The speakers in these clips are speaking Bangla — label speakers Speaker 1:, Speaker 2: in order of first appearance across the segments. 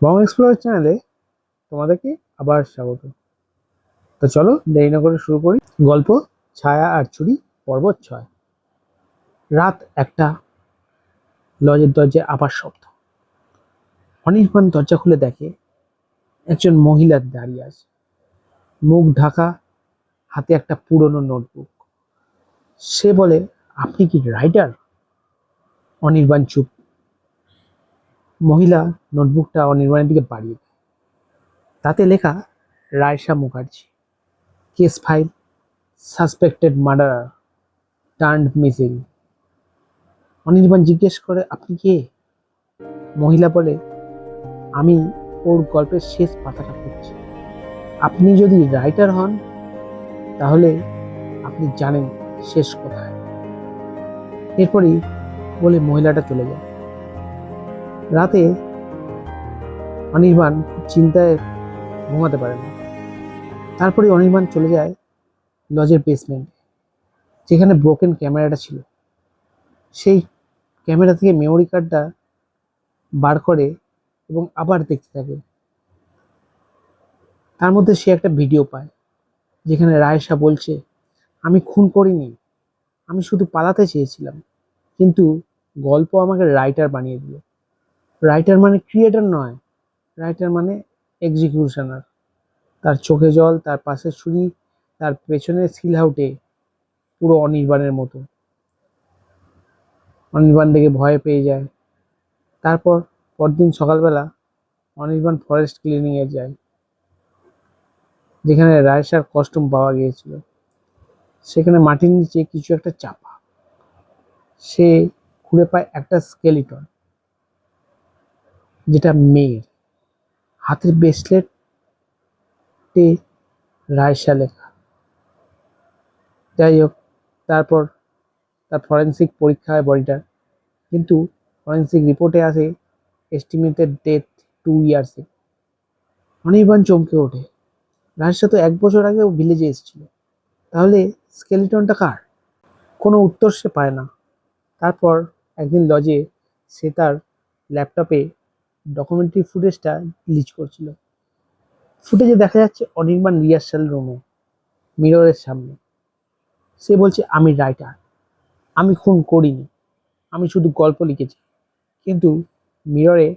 Speaker 1: বং এক্সপ্লোরার চ্যানেলে তোমাদেরকে আবার স্বাগত। তো চলো দেরি না করে শুরু করি। গল্প ছায়া আর চুরি পর্ব 6। রাত 1টা। লজের দরজায় আবার শব্দ। অনির্বাণ দরজা খুলে দেখে একজন মহিলা দাঁড়িয়ে আছে, মুখ ঢাকা, হাতে একটা পুরনো নোটবুক। সে বলে, আপনি কি রাইটার? অনির্বাণ চুপ। মহিলা নোটবুকটা অনির্বাণের দিকে বাড়িয়ে দেয়। তাতে লেখা Raisa Mukherjee, case file, suspected murderer turned missing. Anirban জিজ্ঞেস করে, আপনি কে? মহিলা বলে, আমি ওর গল্পের শেষ পাতাটা পড়ছি। আপনি যদি রাইটার হন তাহলে আপনি জানেন শেষ কোথায়। এরপরই বলে মহিলাটা চলে যায়। রাতে অনির্বাণ খুব চিন্তায় ঘুমাতে পারে না। তারপরে অনির্বাণ চলে যায় লজের বেসমেন্টে, যেখানে ব্রোকেন ক্যামেরাটা ছিল। সেই ক্যামেরা থেকে মেমোরি কার্ডটা বার করে এবং আবার দেখতে থাকে। তার মধ্যে সে একটা ভিডিও পায়, যেখানে রায়েশা বলছে, আমি খুন করিনি, আমি শুধু পালাতে চেয়েছিলাম, কিন্তু গল্প আমাকে রাইটার বানিয়ে দিল। রাইটার মানে ক্রিয়েটর নয়, রাইটার মানে এক্সিকিউশনার। তার চোখে জল, তার পাশে ছুরি, তার পেছনে সিলহাউটে পুরো অনির্বাণের মতো। অনির্বাণ দেখে ভয় পেয়ে যায়। তারপর পরদিন সকালবেলা অনির্বাণ ফরেস্ট ক্লিনিংয়ে যায়, যেখানে রায়েশার কস্টিউম পাওয়া গিয়েছিল। সেখানে মাটির নিচে কিছু একটা চাপা। সে খুঁড়ে পায় একটা স্কেলিটন, যেটা মেয়ের। হাতের ব্রেসলেটে রায়শা লেখা। যাই হোক, তারপর তার ফরেন্সিক পরীক্ষা হয় বডিটার, কিন্তু ফরেন্সিক রিপোর্টে আসে এস্টিমেটেড ডেথ 2 ইয়ার্সে। অনির্বাণ চমকে ওঠে। রায়শা তো 1 বছর আগেও ভিলেজে এসেছিল, তাহলে স্কেলিটনটা কার? কোনো উত্তর সে পায় না। তারপর একদিন লজে সে তার ল্যাপটপে ডকুমেন্টারি ফুটেজটা ডিলিট করছিল। ফুটেজে দেখা যাচ্ছে অনির্বাণ রিহার্সাল রুমে, মিররের সামনে। সে বলছে, আমি রাইটার, আমি খুন করিনি, আমি শুধু গল্প লিখেছি। কিন্তু মিররে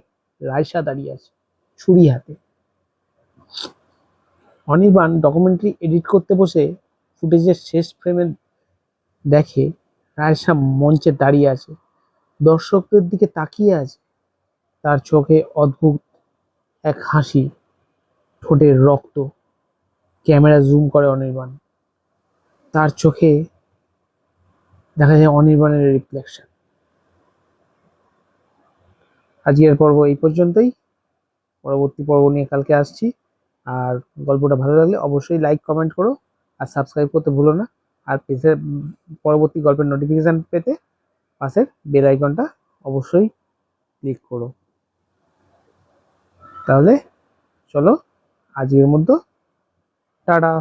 Speaker 1: রায়শা দাঁড়িয়ে আছে, ছুরি হাতে। অনির্বাণ ডকুমেন্টারি এডিট করতে বসে ফুটেজের শেষ ফ্রেমে দেখে রায়শা মঞ্চে দাঁড়িয়ে আছে, দর্শকদের দিকে তাকিয়ে আছে। তার চোখে অদ্ভুত এক হাসি, ঠোঁটের রক্ত। ক্যামেরা জুম করে অনির্বাণ। তার চোখে দেখা যায় অনির্বাণের রিফ্লেকশন। আজকের পর্ব এই পর্যন্তই। পরবর্তী পর্ব নিয়ে কালকে আসছি। আর গল্পটা ভালো লাগলে অবশ্যই লাইক কমেন্ট করো, আর সাবস্ক্রাইব করতে ভুলো না। আর পেজের পরবর্তী গল্পের নোটিফিকেশান পেতে পাশের বেল আইকনটা অবশ্যই ক্লিক করো। তাহলে চলো আজকের মতো টাটা।